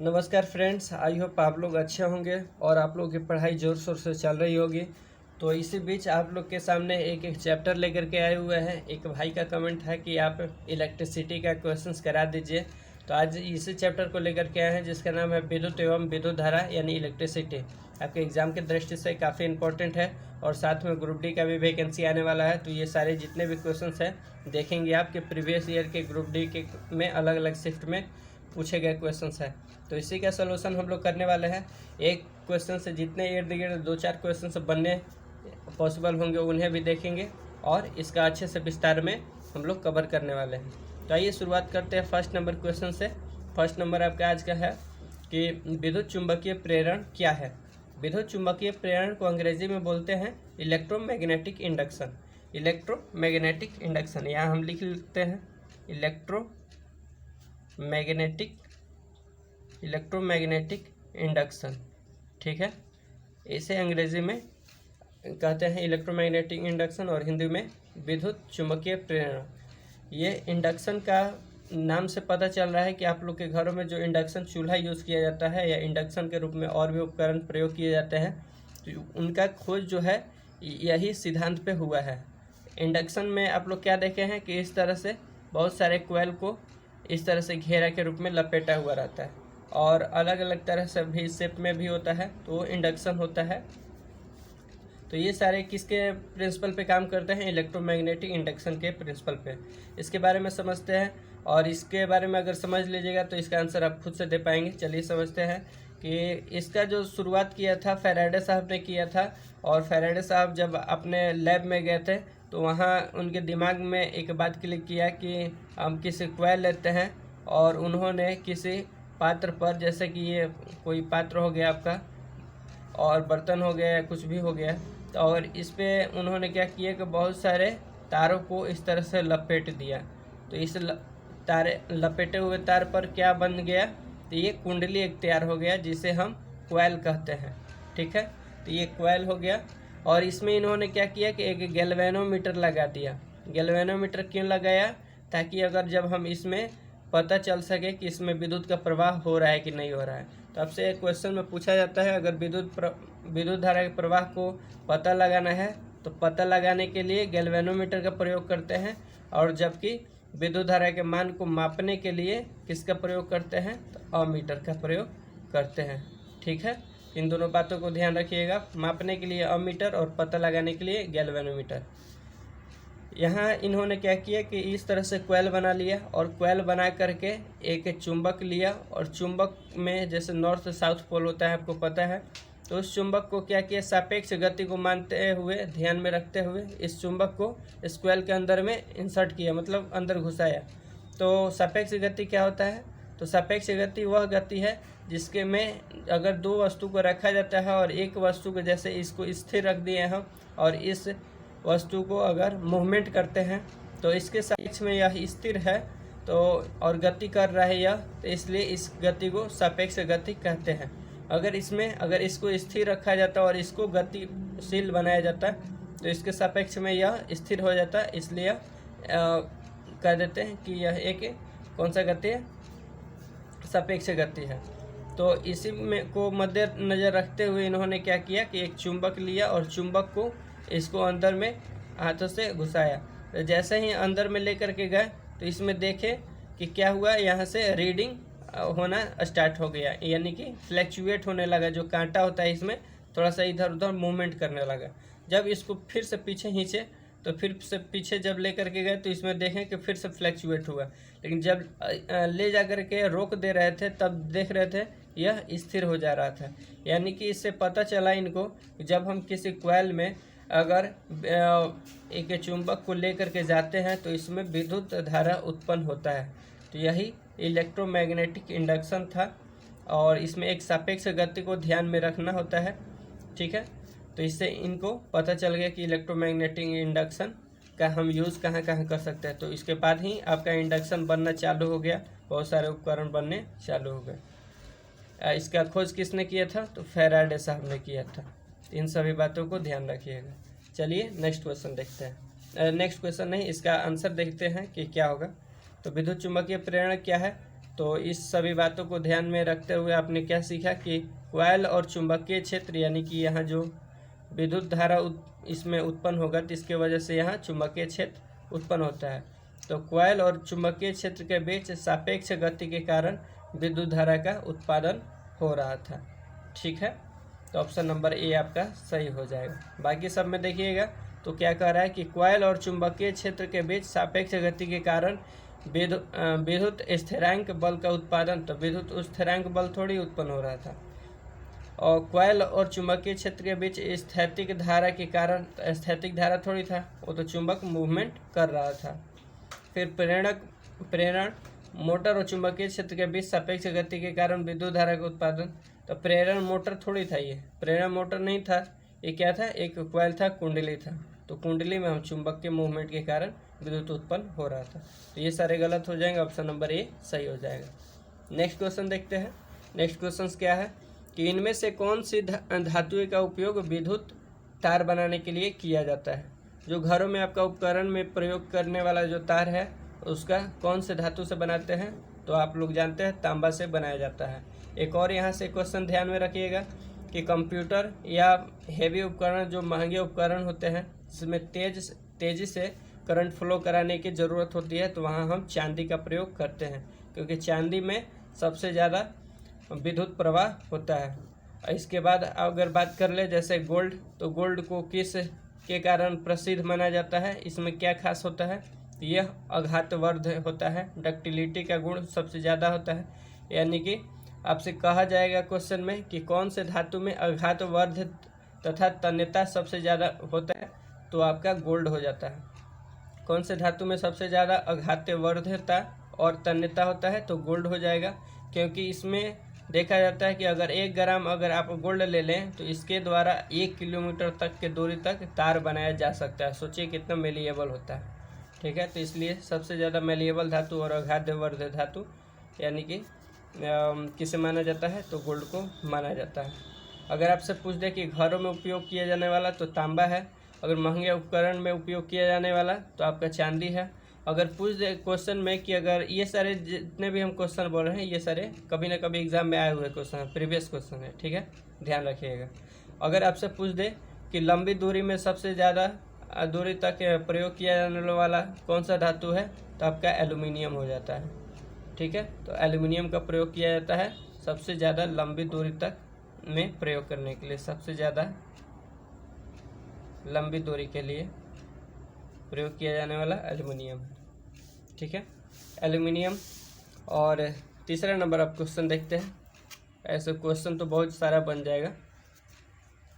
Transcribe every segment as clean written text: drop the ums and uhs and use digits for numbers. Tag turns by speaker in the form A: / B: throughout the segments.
A: नमस्कार friends, I hope आप लोग अच्छे होंगे और आप लोगों की पढ़ाई ज़ोर शोर से चल रही होगी। तो इसी बीच आप लोग के सामने एक एक चैप्टर लेकर के आए हुए हैं। एक भाई का कमेंट है कि आप इलेक्ट्रिसिटी का क्वेश्चंस करा दीजिए। तो आज इसी चैप्टर को लेकर के आए हैं जिसका नाम है विद्युत एवं विद्युत धारा यानी इलेक्ट्रिसिटी। आपके एग्ज़ाम की दृष्टि से काफ़ी इंपॉर्टेंट है और साथ में ग्रुप डी का भी वैकेंसी आने वाला है। तो ये सारे जितने भी क्वेश्चंस हैं देखेंगे आपके प्रीवियस ईयर के ग्रुप डी के में अलग अलग शिफ्ट में पूछे गए क्वेश्चंस हैं। तो इसी का सलूशन हम लोग करने वाले हैं। एक क्वेश्चन से जितने इर्द गिर्द 2-4 क्वेश्चन बनने पॉसिबल होंगे उन्हें भी देखेंगे और इसका अच्छे से विस्तार में हम लोग कवर करने वाले हैं। तो आइए शुरुआत करते हैं फर्स्ट नंबर क्वेश्चन से। फर्स्ट नंबर आपका आज का है कि विद्युत चुंबकीय प्रेरण क्या है। विद्युत चुंबकीय प्रेरण को अंग्रेजी में बोलते हैं इलेक्ट्रोमैग्नेटिक इंडक्शन। इलेक्ट्रोमैग्नेटिक इंडक्शन यहाँ हम लिख लेते हैं इलेक्ट्रोमैग्नेटिक इंडक्शन। ठीक है, इसे अंग्रेजी में कहते हैं इलेक्ट्रोमैग्नेटिक इंडक्शन और हिंदी में विद्युत चुंबकीय प्रेरण। ये इंडक्शन का नाम से पता चल रहा है कि आप लोग के घरों में जो इंडक्शन चूल्हा यूज़ किया जाता है या इंडक्शन के रूप में और भी उपकरण प्रयोग किए जाते हैं, तो उनका खोज जो है यही सिद्धांत पे हुआ है। इंडक्शन में आप लोग क्या देखे हैं कि इस तरह से बहुत सारे कोयल को इस तरह से घेरा के रूप में लपेटा हुआ रहता है और अलग अलग तरह से भी शेप में भी होता है, तो इंडक्शन होता है। तो ये सारे किसके प्रिंसिपल पे काम करते हैं? इलेक्ट्रोमैग्नेटिक इंडक्शन के प्रिंसिपल पे। इसके बारे में समझते हैं और इसके बारे में अगर समझ लीजिएगा तो इसका आंसर आप खुद से दे पाएंगे। चलिए समझते हैं कि इसका जो शुरुआत किया था फैराडे साहब ने किया था। और फैराडे साहब जब अपने लैब में गए थे तो वहाँ उनके दिमाग में एक बात क्लिक किया कि हम किसी कोयल लेते हैं और उन्होंने किसी पात्र पर, जैसे कि ये कोई पात्र हो गया आपका और बर्तन हो गया या कुछ भी हो गया, और इस पर उन्होंने क्या किया कि बहुत सारे तारों को इस तरह से लपेट दिया। तो इस लपेटे हुए तार पर क्या बन गया? तो ये कुंडली एक तैयार हो गया जिसे हम कोयल कहते हैं। ठीक है, तो ये कोयल हो गया। और इसमें इन्होंने क्या किया कि एक गैल्वेनोमीटर लगा दिया। गैल्वेनोमीटर क्यों लगाया? ताकि अगर जब हम इसमें पता चल सके कि इसमें विद्युत का प्रवाह हो रहा है कि नहीं हो रहा है। तो आपसे एक क्वेश्चन में पूछा जाता है अगर विद्युत धारा के प्रवाह को पता लगाना है तो पता लगाने के लिए गैल्वेनोमीटर का प्रयोग करते हैं, और जबकि विद्युत धारा के मान को मापने के लिए किसका प्रयोग करते हैं? तो अमीटर का प्रयोग करते हैं। ठीक है, इन दोनों बातों को ध्यान रखिएगा, मापने के लिए अमीटर और पता लगाने के लिए गैल्वेनोमीटर। यहाँ इन्होंने क्या किया कि इस तरह से कोयल बना लिया और कोयल बना करके एक चुंबक लिया और चुंबक में जैसे नॉर्थ साउथ पोल होता है आपको पता है, तो उस चुंबक को क्या किया, सापेक्ष गति को मानते हुए ध्यान में रखते हुए इस चुंबक को इस कोयल के अंदर में इंसर्ट किया, मतलब अंदर घुसाया। तो सापेक्ष गति क्या होता है? तो सापेक्ष गति वह गति है जिसके में अगर दो वस्तु को रखा जाता है और एक वस्तु को, जैसे इसको स्थिर रख दिए हम और इस वस्तु को अगर मूवमेंट करते हैं तो इसके सापेक्ष में यह स्थिर है तो और गति कर रहा है यह, तो इसलिए इस गति को सापेक्ष गति कहते हैं। अगर इसको स्थिर रखा जाता और इसको गतिशील बनाया जाता तो इसके सापेक्ष में यह स्थिर हो जाता, इसलिए कह देते हैं कि यह एक कौन सा गति है? सापेक्ष गति है। तो इसी में को मद्देनजर रखते हुए इन्होंने क्या किया कि एक चुंबक लिया और चुंबक को इसको अंदर में हाथों से घुसाया। तो जैसे ही अंदर में लेकर के गए तो इसमें देखे कि क्या हुआ, यहाँ से रीडिंग होना स्टार्ट हो गया, यानी कि फ्लैक्चुएट होने लगा। जो कांटा होता है इसमें थोड़ा सा इधर उधर मूवमेंट करने लगा। जब इसको फिर से पीछे खींचे तो फिर से पीछे जब लेकर के गए तो इसमें देखें कि फिर से फ्लैक्चुएट हुआ, लेकिन जब ले जा कर के रोक दे रहे थे तब देख रहे थे यह स्थिर हो जा रहा था। यानी कि इससे पता चला इनको कि जब हम किसी कोयल में अगर एक चुंबक को लेकर के जाते हैं तो इसमें विद्युत धारा उत्पन्न होता है। तो यही इलेक्ट्रोमैग्नेटिक इंडक्शन था और इसमें एक सापेक्ष गति को ध्यान में रखना होता है। ठीक है, तो इससे इनको पता चल गया कि इलेक्ट्रोमैग्नेटिक इंडक्शन का हम यूज़ कहाँ कहाँ कर सकते हैं। तो इसके बाद ही आपका इंडक्शन बनना चालू हो गया, बहुत सारे उपकरण बनने चालू हो गए। इसका खोज किसने किया था? तो फैराडे साहब ने किया था। इन सभी बातों को ध्यान रखिएगा। चलिए नेक्स्ट क्वेश्चन देखते हैं। नेक्स्ट क्वेश्चन नहीं, इसका आंसर देखते हैं कि क्या होगा। तो विद्युत चुंबकीय प्रेरण क्या है? तो तो इस सभी बातों को ध्यान में रखते हुए आपने क्या सीखा कि कॉइल और चुंबकीय क्षेत्र यानी कि यहाँ जो विद्युत धारा इसमें उत्पन्न होगा तो इसके वजह से यहाँ चुंबकीय क्षेत्र उत्पन्न होता है। तो कॉइल और चुंबकीय क्षेत्र के बीच सापेक्ष गति के कारण विद्युत धारा का उत्पादन हो रहा था। ठीक है, तो ऑप्शन नंबर ए आपका सही हो जाएगा। बाकी सब में देखिएगा तो क्या कह रहा है कि कॉइल और चुंबकीय क्षेत्र के बीच सापेक्ष गति के कारण विद्युत स्थिरांक बल का उत्पादन, तो विद्युत स्थिरांक बल थोड़ी उत्पन्न हो रहा था। और कॉइल और चुंबकीय क्षेत्र के बीच स्थैतिक धारा के कारण, स्थैतिक धारा थोड़ी था, वो तो चुंबक मूवमेंट कर रहा था। फिर प्रेरण मोटर और चुंबकीय क्षेत्र के बीच सापेक्ष गति के कारण विद्युत धारा का उत्पादन, तो प्रेरण मोटर थोड़ी था, ये प्रेरण मोटर नहीं था, ये क्या था, एक कॉइल था, कुंडली था। तो कुंडली में हम चुंबक के मूवमेंट के कारण विद्युत उत्पन्न हो रहा था। तो ये सारे गलत हो जाएंगे, ऑप्शन नंबर ए सही हो जाएगा। नेक्स्ट क्वेश्चन देखते हैं। नेक्स्ट क्वेश्चन क्या है कि इनमें से कौन सी धातु का उपयोग विद्युत तार बनाने के लिए किया जाता है। जो घरों में आपका उपकरण में प्रयोग करने वाला जो तार है उसका कौन से धातु से बनाते हैं, तो आप लोग जानते हैं तांबा से बनाया जाता है। एक और यहाँ से क्वेश्चन ध्यान में रखिएगा कि कंप्यूटर या हेवी उपकरण, जो महंगे उपकरण होते हैं जिसमें तेज़ी से करंट फ्लो कराने की ज़रूरत होती है, तो वहाँ हम चांदी का प्रयोग करते हैं, क्योंकि चांदी में सबसे ज़्यादा विद्युत प्रवाह होता है। इसके बाद अगर बात कर ले जैसे गोल्ड, तो गोल्ड को किस के कारण प्रसिद्ध माना जाता है, इसमें क्या खास होता है, यह आघातवर्ध होता है, डक्टिलिटी का गुण सबसे ज़्यादा होता है। यानी कि आपसे कहा जाएगा क्वेश्चन में कि कौन से धातु में आघातवर्ध तथा तन्यता सबसे ज़्यादा होता है, तो आपका गोल्ड हो जाता है। कौन से धातु में सबसे ज़्यादा आघातवर्धता और तन्यता होता है, तो गोल्ड हो जाएगा, क्योंकि इसमें देखा जाता है कि अगर 1 ग्राम अगर आप गोल्ड ले लें तो इसके द्वारा 1 किलोमीटर तक के दूरी तक तार बनाया जा सकता है। सोचिए कितना मेलिएबल होता है। ठीक है, तो इसलिए सबसे ज़्यादा मेलिएबल धातु और आघातवर्ध धातु यानी कि किसे माना जाता है, तो गोल्ड को माना जाता है। अगर आपसे पूछ दे कि घरों में उपयोग किया जाने वाला, तो तांबा है। अगर महंगे उपकरण में उपयोग किया जाने वाला तो आपका चांदी है। अगर पूछ दे क्वेश्चन में कि अगर ये सारे जितने भी हम क्वेश्चन बोल रहे हैं ये सारे कभी ना कभी एग्जाम में आए हुए क्वेश्चन है, प्रीवियस क्वेश्चन है। ठीक है, ध्यान रखिएगा। अगर आपसे पूछ दे कि लंबी दूरी में सबसे ज़्यादा दूरी तक प्रयोग किया जाने वाला कौन सा धातु है, तो आपका एल्यूमिनियम हो जाता है। ठीक है, तो एल्यूमिनियम का प्रयोग किया जाता है सबसे ज़्यादा लंबी दूरी तक में प्रयोग करने के लिए, सबसे ज़्यादा लंबी दूरी के लिए प्रयोग किया जाने वाला एल्यूमिनियम है। ठीक है, एल्यूमिनियम। और तीसरा नंबर आप क्वेश्चन देखते हैं। ऐसे क्वेश्चन तो बहुत सारा बन जाएगा।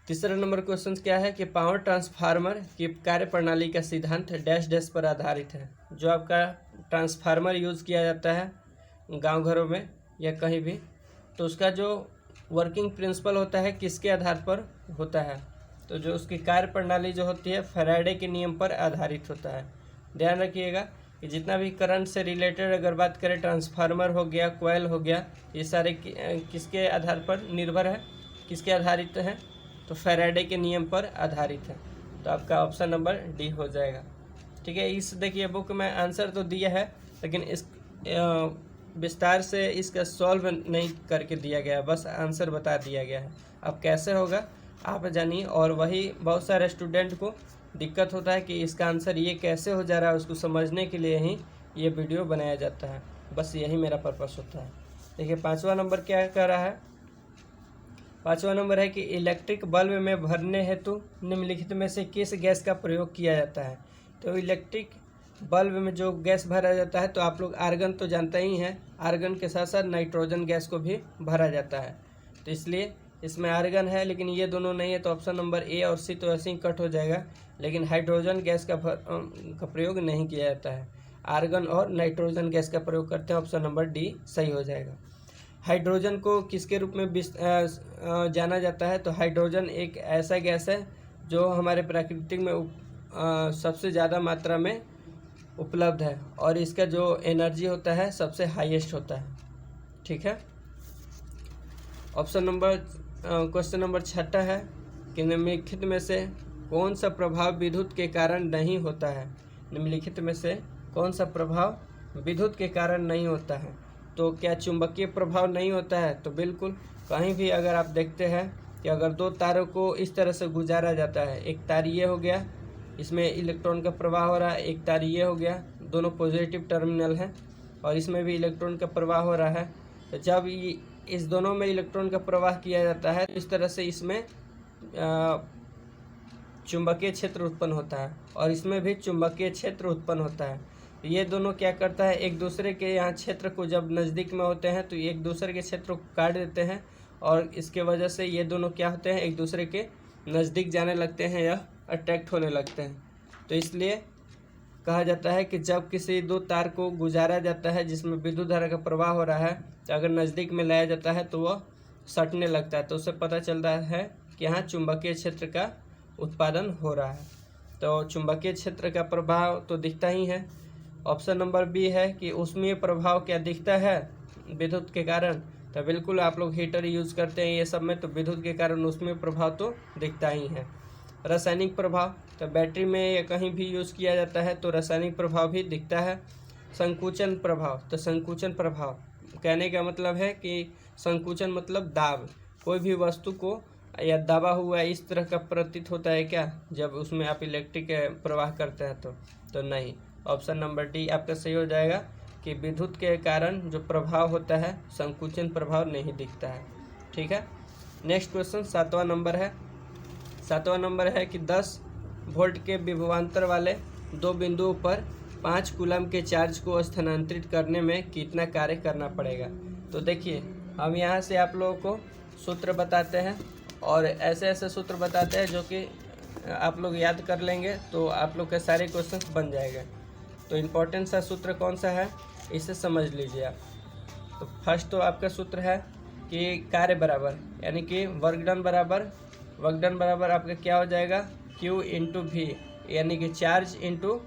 A: तीसरा नंबर क्वेश्चन क्या है कि पावर ट्रांसफार्मर की कार्यप्रणाली का सिद्धांत डैश डैश पर आधारित है। जो आपका ट्रांसफार्मर यूज़ किया जाता है गांव घरों में या कहीं भी, तो उसका जो वर्किंग प्रिंसिपल होता है किसके आधार पर होता है, तो जो उसकी कार्यप्रणाली जो होती है फैराडे के नियम पर आधारित होता है। ध्यान रखिएगा कि जितना भी करंट से रिलेटेड अगर बात करें, ट्रांसफार्मर हो गया, कॉइल हो गया, ये सारे किसके आधार पर निर्भर है, किसके आधारित है, तो फैराडे के नियम पर आधारित है। तो आपका ऑप्शन नंबर डी हो जाएगा। ठीक है, इस देखिए बुक में आंसर तो दिया है, लेकिन इस विस्तार से इसका सॉल्व नहीं करके दिया गया है, बस आंसर बता दिया गया है। अब कैसे होगा आप जानिए, और वही बहुत सारे स्टूडेंट को दिक्कत होता है कि इसका आंसर ये कैसे हो जा रहा है, उसको समझने के लिए ही ये वीडियो बनाया जाता है। बस यही मेरा पर्पस होता है। देखिए 5वां नंबर क्या कह रहा है। 5वां नंबर है कि इलेक्ट्रिक बल्ब में भरने हेतु निम्नलिखित में से किस गैस का प्रयोग किया जाता है। तो इलेक्ट्रिक बल्ब में जो गैस भरा जाता है, तो आप लोग आर्गन तो जानते ही हैं, आर्गन के साथ साथ नाइट्रोजन गैस को भी भरा जाता है। तो इसलिए इसमें आर्गन है, लेकिन ये दोनों नहीं है, तो ऑप्शन नंबर ए और सी तो ऐसे ही कट हो जाएगा। लेकिन हाइड्रोजन गैस का प्रयोग नहीं किया जाता है, आर्गन और नाइट्रोजन गैस का प्रयोग करते हैं। ऑप्शन नंबर डी सही हो जाएगा। हाइड्रोजन को किसके रूप में जाना जाता है, तो हाइड्रोजन एक ऐसा गैस है जो हमारे प्राकृतिक में सबसे ज़्यादा मात्रा में उपलब्ध है, और इसका जो एनर्जी होता है सबसे हाईएस्ट होता है। ठीक है, ऑप्शन नंबर क्वेश्चन नंबर 6 है कि निम्नलिखित में से कौन सा प्रभाव विद्युत के कारण नहीं होता है। निम्नलिखित में से कौन सा प्रभाव विद्युत के कारण नहीं होता है, तो क्या चुंबकीय प्रभाव नहीं होता है? तो बिल्कुल, कहीं भी अगर आप देखते हैं कि अगर दो तारों को इस तरह से गुजारा जाता है, एक तार ये हो गया, इसमें इलेक्ट्रॉन का प्रवाह हो रहा है, एक तार ये हो गया, दोनों पॉजिटिव टर्मिनल हैं और इसमें भी इलेक्ट्रॉन का प्रवाह हो रहा है। तो जब इस दोनों में इलेक्ट्रॉन का प्रवाह किया जाता है तो इस तरह से इसमें चुंबकीय क्षेत्र उत्पन्न होता है और इसमें भी चुंबकीय क्षेत्र उत्पन्न होता है। ये दोनों क्या करता है, एक दूसरे के यहाँ क्षेत्र को जब नज़दीक में होते हैं तो एक दूसरे के क्षेत्र को काट देते हैं और इसके वजह से ये दोनों क्या होते हैं, एक दूसरे के नज़दीक जाने लगते हैं या अट्रैक्ट होने लगते हैं। तो इसलिए कहा जाता है कि जब किसी दो तार को गुजारा जाता है जिसमें विद्युत धारा का प्रवाह हो रहा है, तो अगर नज़दीक में लाया जाता है तो वह सटने लगता है, तो उससे पता चलता है कि यहाँ चुंबकीय क्षेत्र का उत्पादन हो रहा है। तो चुंबकीय क्षेत्र का प्रभाव तो दिखता ही है। ऑप्शन नंबर बी है कि ऊष्मीय प्रभाव क्या दिखता है विद्युत के कारण? तो बिल्कुल, आप लोग हीटर यूज़ करते हैं ये सब में, तो विद्युत के कारण ऊष्मीय प्रभाव तो दिखता ही है। रासायनिक प्रभाव, तो बैटरी में या कहीं भी यूज़ किया जाता है तो रासायनिक प्रभाव भी दिखता है। संकुचन प्रभाव, तो संकुचन प्रभाव कहने का मतलब है कि संकुचन मतलब दाब, कोई भी वस्तु को या दबा हुआ इस तरह का प्रतीत होता है क्या जब उसमें आप इलेक्ट्रिक प्रवाह करते हैं? तो नहीं। ऑप्शन नंबर डी आपका सही हो जाएगा कि विद्युत के कारण जो प्रभाव होता है संकुचन प्रभाव नहीं दिखता है। ठीक है, नेक्स्ट क्वेश्चन 7वां नंबर है। 7वां नंबर है कि 10 वोल्ट के विभवांतर वाले दो बिंदुओं पर 5 कूलम के चार्ज को स्थानांतरित करने में कितना कार्य करना पड़ेगा? तो देखिए, हम यहाँ से आप लोगों को सूत्र बताते हैं और ऐसे ऐसे सूत्र बताते हैं जो कि आप लोग याद कर लेंगे तो आप लोग के सारे क्वेश्चंस बन जाएंगे। तो इम्पोर्टेंट सा सूत्र कौन सा है, इसे समझ लीजिए आप। तो फर्स्ट तो आपका सूत्र है कि कार्य बराबर, यानी कि वर्क डन बराबर आपका क्या हो जाएगा, Q इंटू वी, यानी कि चार्ज इंटू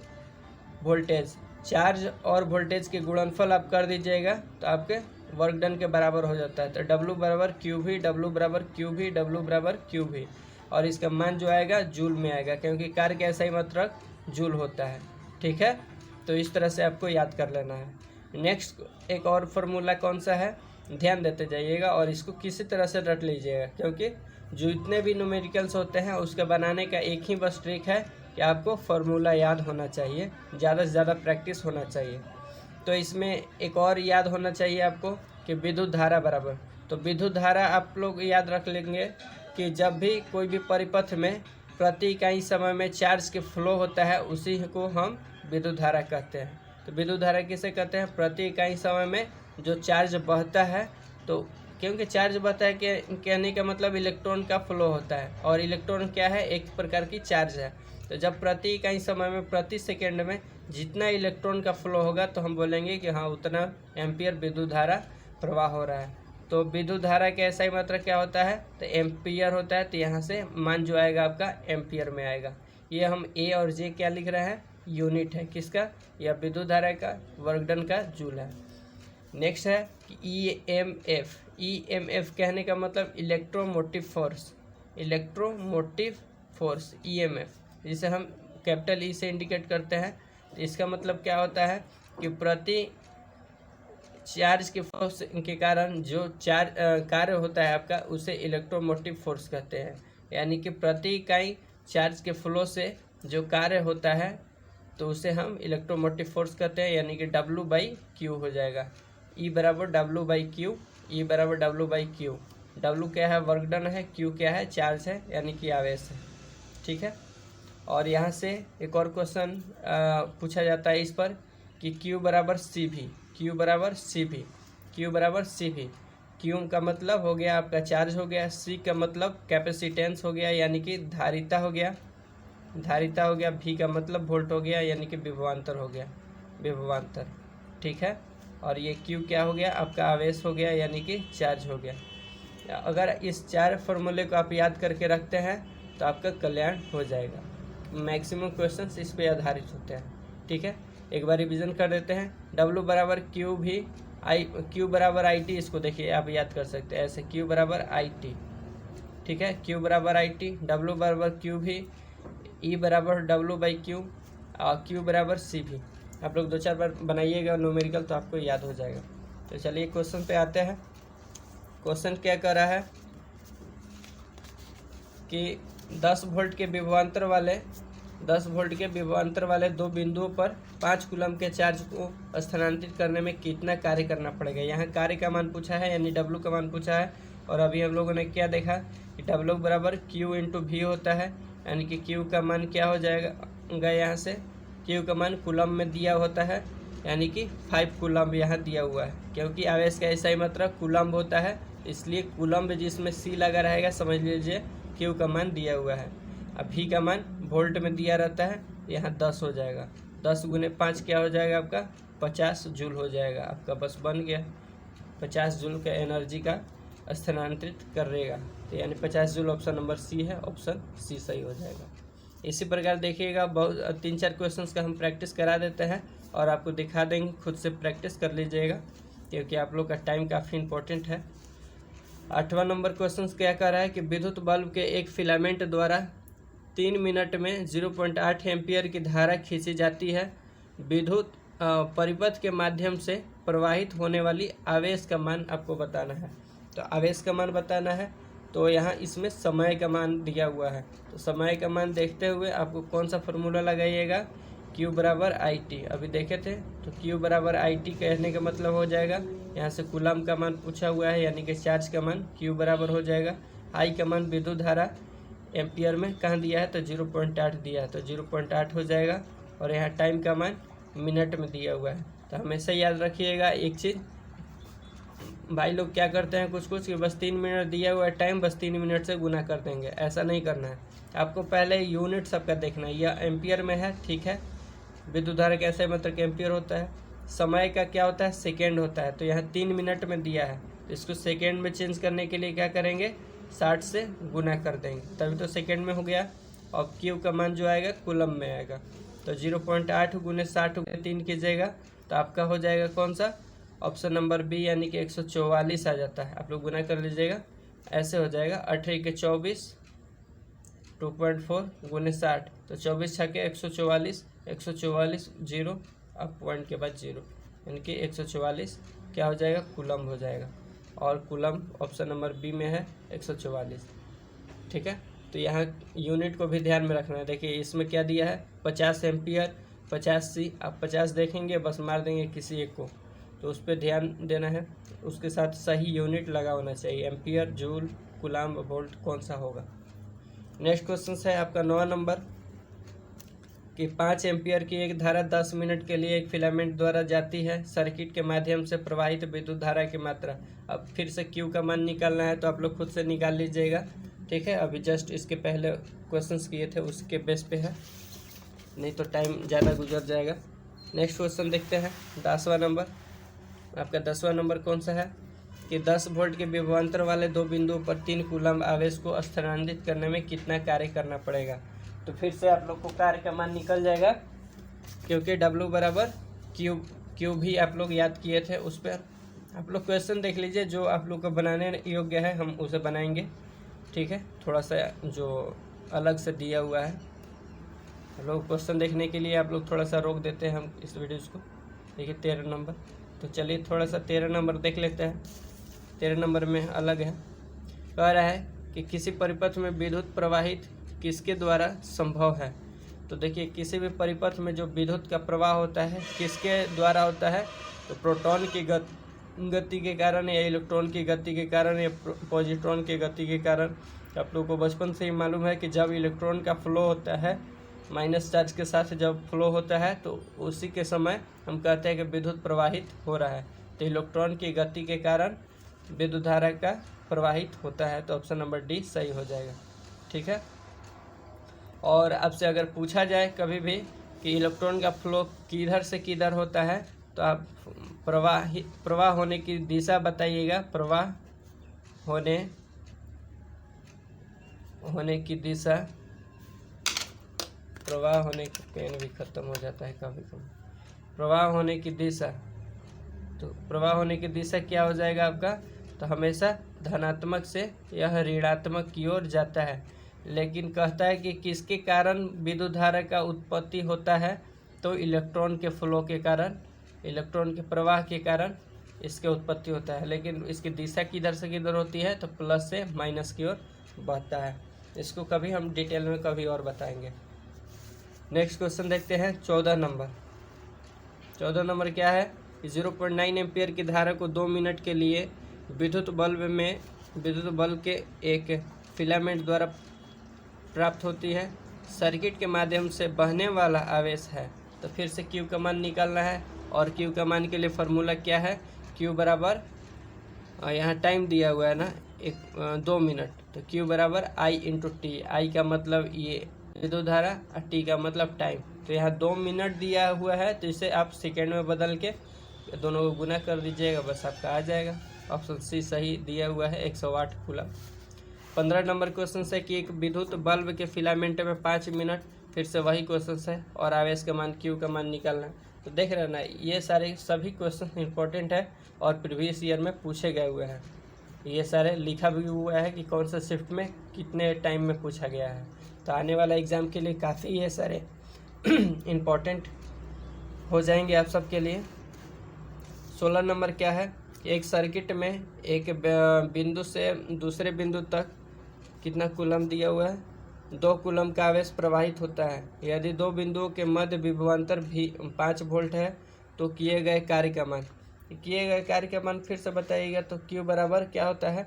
A: वोल्टेज। चार्ज और वोल्टेज के गुणनफल आप कर दीजिएगा तो आपके वर्क डन के बराबर हो जाता है। तो W बराबर क्यू वी, W बराबर क्यू वी, W बराबर क्यू वी, और इसका मान जो आएगा जूल में आएगा, क्योंकि कार्य का ऐसा ही मात्रक जूल होता है। ठीक है, तो इस तरह से आपको याद कर लेना है। नेक्स्ट एक और फार्मूला कौन सा है, ध्यान देते जाइएगा और इसको किसी तरह से रट लीजिएगा, क्योंकि जो इतने भी न्यूमेरिकल्स होते हैं उसके बनाने का एक ही बस ट्रिक है कि आपको फार्मूला याद होना चाहिए, ज़्यादा से ज़्यादा प्रैक्टिस होना चाहिए। तो इसमें एक और याद होना चाहिए आपको कि विद्युत धारा बराबर, तो विद्युत धारा आप लोग याद रख लेंगे कि जब भी कोई भी परिपथ में प्रति इकाई समय में चार्ज के फ्लो होता है उसी को हम विद्युत धारा कहते हैं। तो विद्युत धारा किसे कहते हैं, प्रति इकाई समय में जो चार्ज बहता है। तो क्योंकि चार्ज बहता है कहने का मतलब इलेक्ट्रॉन का फ्लो होता है, और इलेक्ट्रॉन क्या है, एक प्रकार की चार्ज है। तो जब प्रति इकाई समय में प्रति सेकेंड में जितना इलेक्ट्रॉन का फ्लो होगा तो हम बोलेंगे कि हाँ उतना एम्पियर विद्युत धारा प्रवाह हो रहा है। तो विद्युत धारा का ऐसा ही मात्रा क्या होता है, तो एम्पियर होता है। तो यहाँ से मान जो आएगा आपका एम्पियर में आएगा। ये हम ए और जे क्या लिख रहे हैं, यूनिट है किसका, या विद्युत धारा का, वर्क डन का जूल है। नेक्स्ट है कि ईएमएफ। ईएमएफ कहने का मतलब इलेक्ट्रोमोटिव फोर्स ईएमएफ, जिसे हम कैपिटल ई से इंडिकेट करते हैं। तो इसका मतलब क्या होता है कि प्रति चार्ज के फोर्स के कारण जो चार्ज कार्य होता है आपका, उसे इलेक्ट्रोमोटिव फोर्स कहते हैं। यानी कि प्रति इकाई चार्ज के फ्लो से जो कार्य होता है तो उसे हम इलेक्ट्रोमोटिव फोर्स कहते हैं, यानी कि W/Q हो जाएगा। E बराबर W/Q, E बराबर W/Q। W क्या है, वर्क डन है, Q क्या है, चार्ज है, यानी कि आवेश है। ठीक है, और यहाँ से एक और क्वेश्चन पूछा जाता है इस पर कि Q बराबर CV, Q बराबर CV, Q बराबर CV। Q का मतलब हो गया आपका चार्ज हो गया, C का मतलब कैपेसिटेंस हो गया, यानी कि धारिता हो गया, V का मतलब वोल्ट हो गया, यानी कि विभवांतर हो गया, विभवांतर। ठीक है, और ये Q क्या हो गया, आपका आवेश हो गया, यानी कि चार्ज हो गया। अगर इस चार फॉर्मूले को आप याद करके रखते हैं तो आपका कल्याण हो जाएगा। मैक्सिमम क्वेश्चंस इस पे आधारित होते हैं। ठीक है, एक बार रिवीजन कर देते हैं। W बराबर Q बराबर IT, इसको देखिए आप याद कर सकते हैं ऐसे, Q बराबर IT। ठीक है, Q बराबर IT, W बराबर QV, E बराबर W/Q और Q बराबर CV। आप लोग 2-4 बार बनाइएगा न्यूमेरिकल तो आपको याद हो जाएगा। तो चलिए क्वेश्चन पे आते हैं। क्वेश्चन क्या कर रहा है कि 10 वोल्ट के विभवांतर वाले दो बिंदुओं पर 5 कूलम के चार्ज को स्थानांतरित करने में कितना कार्य करना पड़ेगा। यहाँ कार्य का मान पूछा है, यानी W का मान पूछा है। और अभी हम लोगों ने क्या देखा कि W बराबर Q इंटू V होता है, यानी कि Q का मान क्या हो जाएगा, यहाँ से Q का मान कूलम में दिया होता है, यानी कि 5 कूलम्ब यहाँ दिया हुआ है, क्योंकि आवेश का ऐसा ही मात्रा कूलम्ब होता है, इसलिए कूलम्ब जिसमें C लगा रहेगा समझ लीजिए Q का मान दिया हुआ है। अब V का मान वोल्ट में दिया रहता है, यहाँ 10 हो जाएगा। 10 गुने 5 क्या हो जाएगा आपका 50 जूल हो जाएगा। आपका बस बन गया, 50 जूल का एनर्जी का स्थानांतरित करेगा। तो यानी 50 जूल ऑप्शन नंबर सी है, ऑप्शन सी सही हो जाएगा। इसी प्रकार देखिएगा, बहुत 3-4 क्वेश्चंस का हम प्रैक्टिस करा देते हैं और आपको दिखा देंगे, खुद से प्रैक्टिस कर लीजिएगा क्योंकि आप लोग का टाइम काफ़ी इंपॉर्टेंट है। 8वां नंबर क्वेश्चन क्या कर रहा है कि विद्युत बल्ब के एक फिलामेंट द्वारा 3 मिनट में 0.8 एम्पियर की धारा खींची जाती है। विद्युत परिपथ के माध्यम से प्रवाहित होने वाली आवेश का मान आपको बताना है। तो आवेश का मान बताना है, तो यहाँ इसमें समय का मान दिया हुआ है। तो समय का मान देखते हुए आपको कौन सा फार्मूला लगाइएगा, Q बराबर IT। अभी देखे थे तो Q बराबर IT कहने का मतलब हो जाएगा, यहाँ से कूलम का मान पूछा हुआ है, यानी कि चार्ज का मान Q बराबर हो जाएगा। I का मान विद्युत धारा एम्पियर में कहाँ दिया है, तो 0.8 दिया है, तो 0.8 हो जाएगा। और यहाँ टाइम का मान मिनट में दिया हुआ है। तो हमेशा याद रखिएगा एक चीज़, भाई लोग क्या करते हैं कुछ कि बस 3 मिनट दिया हुआ है टाइम, बस 3 मिनट से गुना कर देंगे। ऐसा नहीं करना है, आपको पहले यूनिट सबका देखना है। यह एम्पियर में है, ठीक है। विद्युत धारा कैसे मतलब कि एम्पियर होता है, समय का क्या होता है सेकेंड होता है। तो यहाँ 3 मिनट में दिया है, तो इसको सेकेंड में चेंज करने के लिए क्या करेंगे 60 से गुना कर देंगे, तभी तो सेकेंड में हो गया। और Q का मान जो आएगा कूलम में आएगा। तो 0.8 गुने 60 गुने 3 कीजिएगा तो आपका हो जाएगा कौन सा, ऑप्शन नंबर बी, यानी कि 144 आ जाता है। आप लोग गुना कर लीजिएगा, ऐसे हो जाएगा 8 के 24, 2.4 गुने 60, तो 24 छके 144, 144 जीरो, अब पॉइंट के बाद जीरो, यानी कि 144 क्या हो जाएगा कूलम हो जाएगा। और कूलम ऑप्शन नंबर बी में है 144, ठीक है। तो यहाँ यूनिट को भी ध्यान में रखना है। देखिए इसमें क्या दिया है 50 एम्पियर, 50C, आप 50 देखेंगे बस मार देंगे किसी एक को, तो उस पर ध्यान देना है। उसके साथ सही यूनिट लगा होना चाहिए, एम्पियर, जूल, कूलम, वोल्ट कौन सा होगा। नेक्स्ट क्वेश्चन है आपका 9 नंबर कि 5 एम्पियर की एक धारा 10 मिनट के लिए एक फिलामेंट द्वारा जाती है। सर्किट के माध्यम से प्रवाहित विद्युत धारा की मात्रा। अब फिर से Q का मान निकालना है, तो आप लोग खुद से निकाल लीजिएगा, ठीक है। अभी जस्ट इसके पहले क्वेश्चंस किए थे उसके बेस पे है, नहीं तो टाइम ज़्यादा गुजर जाएगा। नेक्स्ट क्वेश्चन देखते हैं 10वां नंबर। आपका 10वां नंबर कौन सा है कि 10 वोल्ट के विभवांतर वाले दो बिंदुओं पर 3 कूलम आवेश को स्थानांतरित करने में कितना कार्य करना पड़ेगा। तो फिर से आप लोग को कार्य का मान निकल जाएगा, क्योंकि W बराबर Q भी आप लोग याद किए थे। उस पर आप लोग क्वेश्चन देख लीजिए, जो आप लोग को बनाने योग्य है हम उसे बनाएंगे, ठीक है। थोड़ा सा जो अलग से दिया हुआ है, हम लोग क्वेश्चन देखने के लिए आप लोग थोड़ा सा रोक देते हैं हम इस वीडियोज़ को। देखिए 13 नंबर, तो चलिए थोड़ा सा 13 नंबर देख लेते हैं। 13 नंबर में अलग है, कह रहा है कि किसी परिपथ में विद्युत प्रवाहित किसके द्वारा संभव है। तो देखिए किसी भी परिपथ में जो विद्युत का प्रवाह होता है किसके द्वारा होता है, तो प्रोटॉन की गति के कारण, या इलेक्ट्रॉन की गति के कारण, या पॉजिट्रॉन की गति के कारण। आप लोगों को बचपन से ही मालूम है कि जब इलेक्ट्रॉन का फ्लो होता है माइनस चार्ज के साथ जब फ्लो होता है, तो उसी के समय हम कहते हैं कि विद्युत प्रवाहित हो रहा है। तो इलेक्ट्रॉन की गति के कारण विद्युत धारा का प्रवाहित होता है, तो ऑप्शन नंबर डी सही हो जाएगा, ठीक है। और आपसे अगर पूछा जाए कभी भी कि इलेक्ट्रॉन का फ्लो किधर से किधर होता है, तो आप प्रवाह होने की दिशा बताइएगा। प्रवाह होने की दिशा, प्रवाह होने की, पेन भी खत्म हो जाता है कभी कभी। प्रवाह होने की दिशा, तो प्रवाह होने की दिशा क्या हो जाएगा आपका, तो हमेशा धनात्मक से यह ऋणात्मक की ओर जाता है। लेकिन कहता है कि किसके कारण विद्युत धारा का उत्पत्ति होता है, तो इलेक्ट्रॉन के फ्लो के कारण, इलेक्ट्रॉन के प्रवाह के कारण इसके उत्पत्ति होता है, लेकिन इसकी दिशा किधर से किधर होती है, तो प्लस से माइनस की ओर बढ़ता है। इसको कभी हम डिटेल में कभी और बताएंगे। नेक्स्ट क्वेश्चन देखते हैं 14 नंबर। 14 नंबर क्या है, 0.9 एम्पियर की धारा को 2 मिनट के लिए विद्युत बल्ब के एक फिलामेंट द्वारा प्राप्त होती है। सर्किट के माध्यम से बहने वाला आवेश है। तो फिर से Q का मान निकालना है, और Q का मान के लिए फार्मूला क्या है, Q बराबर, यहाँ टाइम दिया हुआ है ना 2 मिनट, तो Q बराबर I इंटू टी। आई का मतलब ये विद्युत धारा और टी का मतलब टाइम। तो यहाँ 2 मिनट दिया हुआ है, तो इसे आप सेकेंड में बदल के दोनों को गुना कर दीजिएगा, बस आपका आ जाएगा। ऑप्शन सी सही दिया हुआ है, 108 कूलम। 15 नंबर क्वेश्चन है कि एक विद्युत बल्ब के फिलामेंट में 5 मिनट, फिर से वही क्वेश्चन है, और आवेश का मान Q का मान निकालना। तो देख रहे ना, ये सारे सभी क्वेश्चन इंपॉर्टेंट है और प्रीवियस ईयर में पूछे गए हुए हैं। ये सारे लिखा भी हुआ है कि कौन सा शिफ्ट में कितने टाइम में पूछा गया है। तो आने वाला एग्ज़ाम के लिए काफ़ी ये सारे इम्पॉर्टेंट हो जाएंगे आप सबके लिए। 16 नंबर क्या है, एक सर्किट में एक बिंदु से दूसरे बिंदु तक कितना कूलम दिया हुआ है, 2 कूलम का आवेश प्रवाहित होता है। यदि 2 बिंदुओं के मध्य विभवांतर भी 5 वोल्ट है तो किए गए कार्य का मान फिर से बताइएगा। तो Q बराबर क्या होता है,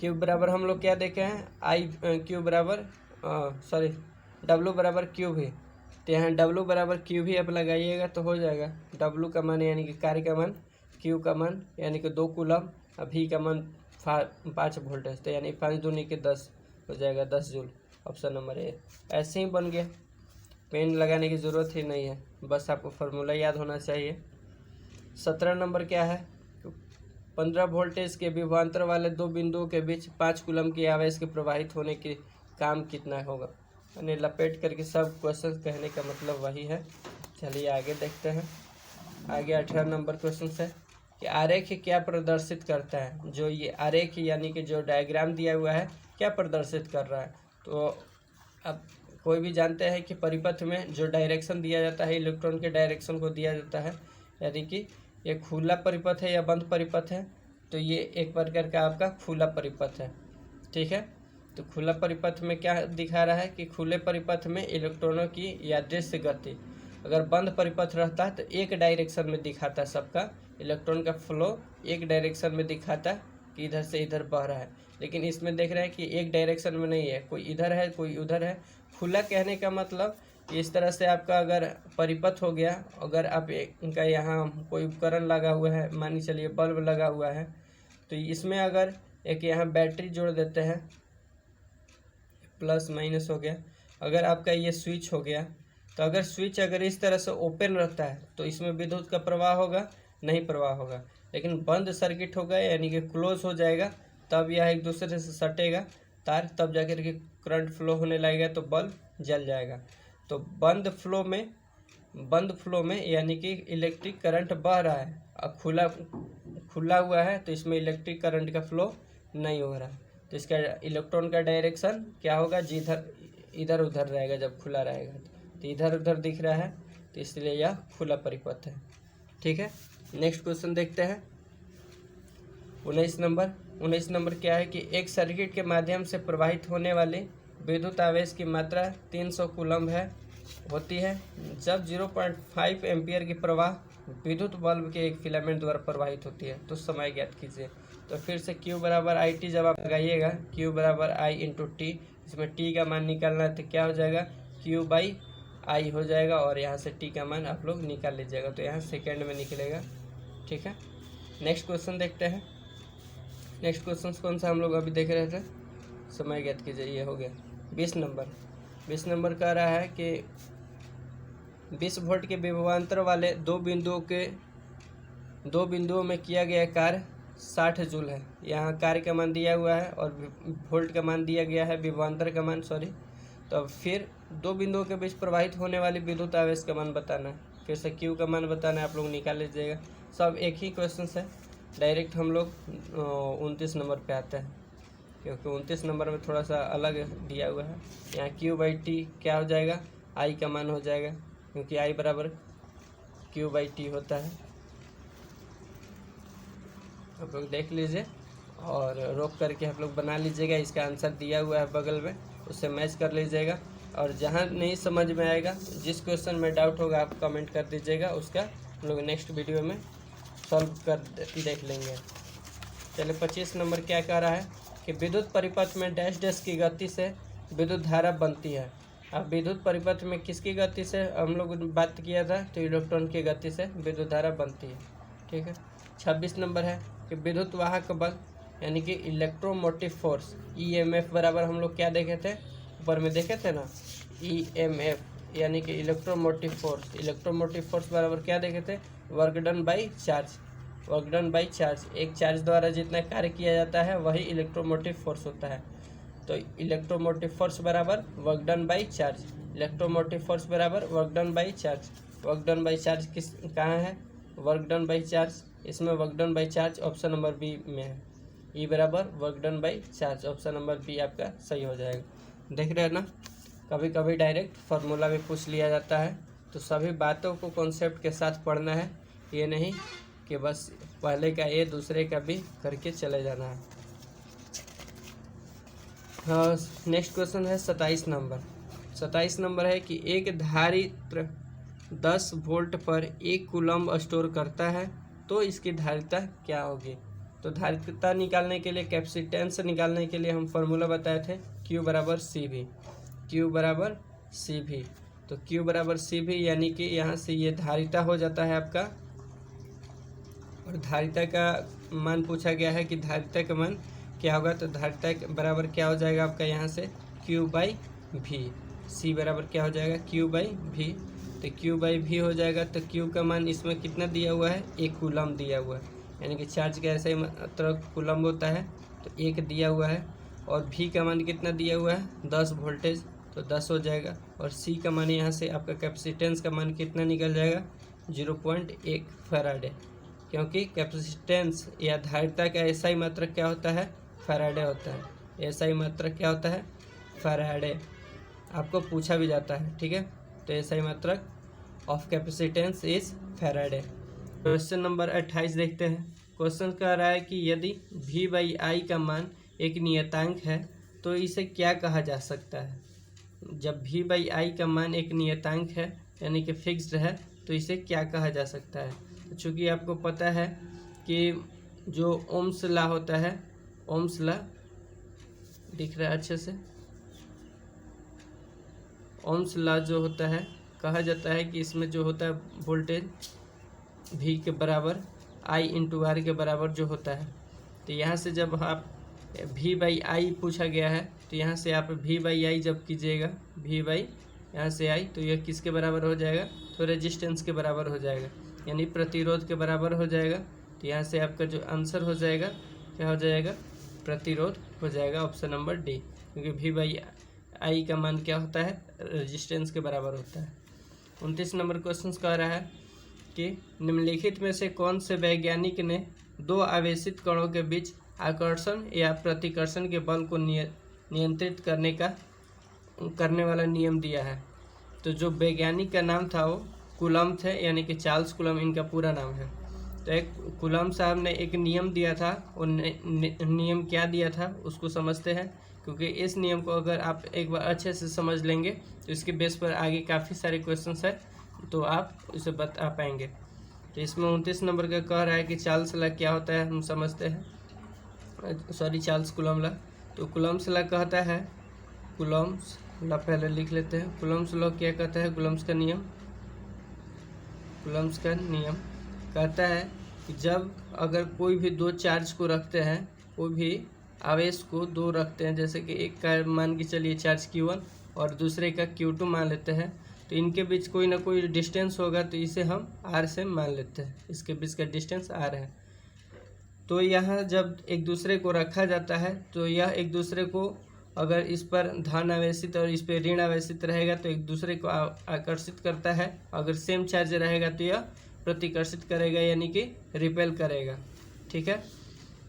A: Q बराबर हम लोग क्या देखे हैं, Q बराबर W बराबर Q भी। तो यहाँ W बराबर Q भी आप लगाइएगा तो हो जाएगा। W का मान यानी कि कार्य का मान, Q का मान यानी कि 2 कूलम, V का मान 5 वोल्ट है, तो यानी 5 दूनी के 10 हो जाएगा, 10 जूल। ऑप्शन नंबर ए ऐसे ही बन गया, पेन लगाने की ज़रूरत ही नहीं है, बस आपको फार्मूला याद होना चाहिए। 17 नंबर क्या है, 15 वोल्टेज के विभवांतर वाले 2 बिंदुओं के बीच 5 कूलम के आवेश के प्रवाहित होने के काम कितना होगा। मैंने लपेट करके सब क्वेश्चन कहने का मतलब वही है। चलिए आगे देखते हैं। आगे 18 नंबर क्वेश्चन है कि आरेख क्या प्रदर्शित करता है। जो ये आरेख यानी कि जो डायग्राम दिया हुआ है क्या प्रदर्शित कर रहा है। तो अब कोई भी जानते हैं कि परिपथ में जो डायरेक्शन दिया जाता है, इलेक्ट्रॉन के डायरेक्शन को दिया जाता है, यानी कि ये खुला परिपथ है या बंद परिपथ है। तो ये एक प्रकार का आपका खुला परिपथ है, ठीक है। तो खुला परिपथ में क्या दिखा रहा है कि खुले परिपथ में इलेक्ट्रॉनों की यादृश्य गति, अगर बंद परिपथ रहता है तो एक डायरेक्शन में दिखाता है, सबका इलेक्ट्रॉन का फ्लो एक डायरेक्शन में दिखाता है कि इधर से इधर बह रहा है। लेकिन इसमें देख रहे हैं कि एक डायरेक्शन में नहीं है, कोई इधर है कोई उधर है। खुला कहने का मतलब इस तरह से आपका अगर परिपथ हो गया, अगर आप इनका यहाँ कोई उपकरण लगा हुआ है, मान चलिए बल्ब लगा हुआ है, तो इसमें अगर एक यहाँ बैटरी जोड़ देते हैं, प्लस माइनस हो गया। अगर आपका ये स्विच हो गया, तो अगर स्विच अगर इस तरह से ओपन रहता है तो इसमें विद्युत का प्रवाह होगा, नहीं प्रवाह होगा। लेकिन बंद सर्किट होगा यानी कि क्लोज हो जाएगा, तब यह एक दूसरे से सटेगा तार, तब जाकर के करंट फ्लो होने लगेगा तो बल्ब जल जाएगा। तो बंद फ्लो में यानी कि इलेक्ट्रिक करंट बह रहा है, और खुला हुआ है तो इसमें इलेक्ट्रिक करंट का फ्लो नहीं हो रहा है। तो इसका इलेक्ट्रॉन का डायरेक्शन क्या होगा, जिधर इधर उधर रहेगा। जब खुला रहेगा तो इधर उधर दिख रहा है, तो इसलिए यह खुला परिपथ है, ठीक है। नेक्स्ट क्वेश्चन देखते हैं 19 नंबर क्या है कि एक सर्किट के माध्यम से प्रवाहित होने वाले विद्युत आवेश की मात्रा 300 कूलम होती है जब 0.5 एम्पियर की प्रवाह विद्युत बल्ब के एक फिलामेंट द्वारा प्रवाहित होती है। तो समय ज्ञात कीजिए। तो फिर से Q बराबर आई टी जब आप लगाइएगा, Q बराबर आई इंटू टी, इसमें T का मान निकालना है तो क्या हो जाएगा, Q बाई आई हो जाएगा, और यहाँ से T का मान आप लोग निकाल लीजिएगा, तो यहाँ सेकेंड में निकलेगा, ठीक है। नेक्स्ट क्वेश्चन देखते हैं। नेक्स्ट क्वेश्चन कौन सा हम लोग अभी देख रहे थे, समय ज्ञात कीजिए, ये हो गया 20 नंबर कह रहा है कि 20 वोल्ट के विभवांतर वाले दो बिंदुओं में किया गया कार्य 60 जूल है। यहाँ कार्य का मान दिया हुआ है और वोल्ट का मान दिया गया है, विभवांतर का मान तो फिर 2 बिंदुओं के बीच प्रवाहित होने वाली विद्युत आवेश का मान बताना है। फिर से Q का मान बताना है, आप लोग निकाल लीजिएगा। सब एक ही क्वेश्चन है, डायरेक्ट हम लोग 29 नंबर पे आते हैं, क्योंकि 29 नंबर में थोड़ा सा अलग दिया हुआ है। यहाँ Q बाई टी क्या हो जाएगा, I का मान हो जाएगा, क्योंकि I बराबर Q बाई टी होता है। आप लोग देख लीजिए और रोक करके आप लोग बना लीजिएगा। इसका आंसर दिया हुआ है बगल में, उससे मैच कर लीजिएगा। और जहाँ नहीं समझ में आएगा, जिस क्वेश्चन में डाउट होगा आप कमेंट कर दीजिएगा, उसका हम लोग नेक्स्ट वीडियो में सॉल्व कर देख लेंगे। चलिए 25 नंबर क्या कह रहा है कि विद्युत परिपथ में डैश डैश की गति से विद्युत धारा बनती है। अब विद्युत परिपथ में किसकी गति से हम लोग बात किया था, तो इलेक्ट्रॉन की गति से विद्युत धारा बनती है। ठीक है। 26 नंबर है कि विद्युत वाहक बल यानी कि इलेक्ट्रोमोटिव फोर्स EMF बराबर हम लोग क्या देखे थे, ऊपर में देखे थे ना, EMF यानी कि इलेक्ट्रोमोटिव फोर्स। इलेक्ट्रोमोटिव फोर्स बराबर क्या देखे थे, work done by charge. Work done by charge, एक चार्ज द्वारा जितना कार्य किया जाता है वही इलेक्ट्रोमोटिव फोर्स होता है। तो इलेक्ट्रोमोटिव फोर्स बराबर work done by charge. Electromotive force बराबर work done by charge. Work done by charge किस कहाँ है, वर्क डन बाई चार्ज, इसमें work done by charge option number B में है। ई बराबर work done by charge, option number B आपका सही हो जाएगा। देख रहे हैं ना, कभी कभी डायरेक्ट फार्मूला भी पूछ लिया जाता है, तो सभी बातों को कॉन्सेप्ट के साथ पढ़ना है, ये नहीं कि बस पहले का ए दूसरे का भी करके चले जाना है। हाँ, नेक्स्ट क्वेश्चन है 27 नंबर। 27 नंबर है कि एक धारित्र 10 वोल्ट पर 1 कूलम्ब स्टोर करता है, तो इसकी धारिता क्या होगी। तो धारिता निकालने के लिए, कैपेसिटेंस निकालने के लिए हम फार्मूला बताए थे Q बराबर CV। Q बराबर CV, तो Q बराबर CV यानी कि यहाँ से ये धारिता हो जाता है आपका। और धारिता का मान पूछा गया है कि धारिता का मान क्या होगा, तो धारिता बराबर क्या हो जाएगा आपका यहाँ से Q बाई V। C बराबर क्या हो जाएगा Q बाई V, तो Q बाई V हो जाएगा। तो Q का मान इसमें कितना दिया हुआ है, 1 कूलम्ब दिया हुआ है, यानी कि चार्ज का ऐसा ही मतलब कूलम्ब होता है, तो 1 दिया हुआ है। और V का मान कितना दिया हुआ है, 10 वोल्टेज, तो 10 हो जाएगा। और C का मान यहाँ से आपका कैपेसिटेंस का मान कितना निकल जाएगा, 0.1 फैराडे, क्योंकि कैपेसिटेंस या धारिता का एसआई मात्रक क्या होता है, फैराडे होता है। एसआई मात्रक क्या होता है, फैराडे, आपको पूछा भी जाता है। ठीक है, तो एसआई मात्रक of capacitance is Faraday. Question number 28 देखते हैं। क्वेश्चन कह रहा है कि यदि V बाई आई का मान एक नियतांक है तो इसे क्या कहा जा सकता है। जब V बाई आई का मान एक नियतांक है यानी कि फिक्स्ड है, तो इसे क्या कहा जा सकता है। तो चूँकि आपको पता है कि जो ओम्स लॉ होता है, ओम्स लॉ दिख रहा है अच्छे से, ओम्स लॉ जो होता है, कहा जाता है कि इसमें जो होता है वोल्टेज V के बराबर I इंटू आर के बराबर जो होता है। तो यहाँ से जब आप V बाई आई पूछा गया है, तो यहाँ से आप V बाई आई जब कीजिएगा, V बाई यहाँ से आई, तो यह किसके बराबर हो जाएगा, तो रेजिस्टेंस के बराबर हो जाएगा, यानी प्रतिरोध के बराबर हो जाएगा। तो यहाँ से आपका जो आंसर हो जाएगा क्या हो जाएगा, प्रतिरोध हो जाएगा, ऑप्शन नंबर डी, क्योंकि V बाई आई का मान क्या होता है, रेजिस्टेंस के बराबर होता है। 29 नंबर क्वेश्चन कह रहा है कि निम्नलिखित में से कौन से वैज्ञानिक ने 2 आवेशित कणों के बीच आकर्षण या प्रतिकर्षण के बल को नियंत्रित करने वाला नियम दिया है। तो जो वैज्ञानिक का नाम था वो कूलम्ब थे, यानी कि चार्ल्स कूलम्ब इनका पूरा नाम है। तो एक कूलम्ब साहब ने एक नियम दिया था, वो नियम क्या दिया था उसको समझते हैं, क्योंकि इस नियम को अगर आप एक बार अच्छे से समझ लेंगे तो इसके बेस पर आगे काफ़ी सारे क्वेश्चंस है, तो आप उसे बता पाएंगे। तो इसमें 29 नंबर का कह रहा है कि चार्ल्स लॉ क्या होता है, हम समझते हैं, चार्ल्स कूलम्ब लॉ। तो कूलम्ब्स लॉ कहता है, कूलम्ब्स लॉ पहले लिख लेते हैं। कूलम्ब्स लॉ क्या कहता है, कूलम्ब्स का नियम, कूलम्ब्स का नियम कहता है कि जब अगर कोई भी 2 चार्ज को रखते हैं, कोई भी आवेश को 2 रखते हैं, जैसे कि एक का मान के चलिए चार्ज Q1 और दूसरे का Q2 मान लेते हैं, तो इनके बीच कोई ना कोई डिस्टेंस होगा, तो इसे हम R से मान लेते हैं, इसके बीच का डिस्टेंस R है। तो यहाँ जब एक दूसरे को रखा जाता है, तो यह एक दूसरे को, अगर इस पर धन आवेशित और इस पर ऋण आवेशित रहेगा तो एक दूसरे को आकर्षित करता है, अगर सेम चार्ज रहेगा तो यह प्रतिकर्षित करेगा, यानी कि रिपेल करेगा। ठीक है,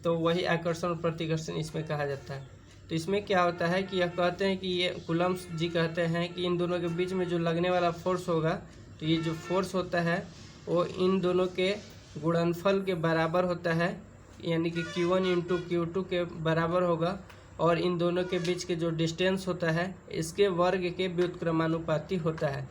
A: तो वही आकर्षण और प्रतिकर्षण इसमें कहा जाता है। तो इसमें क्या होता है कि यह कहते हैं कि ये कूलम्ब जी कहते हैं कि इन दोनों के बीच में जो लगने वाला फोर्स होगा, तो ये जो फोर्स होता है वो इन दोनों के गुणनफल के बराबर होता है, यानी कि Q1 इंटू Q2 के बराबर होगा और इन दोनों के बीच के जो डिस्टेंस होता है इसके वर्ग के व्युत्क्रमानुपाती होता है।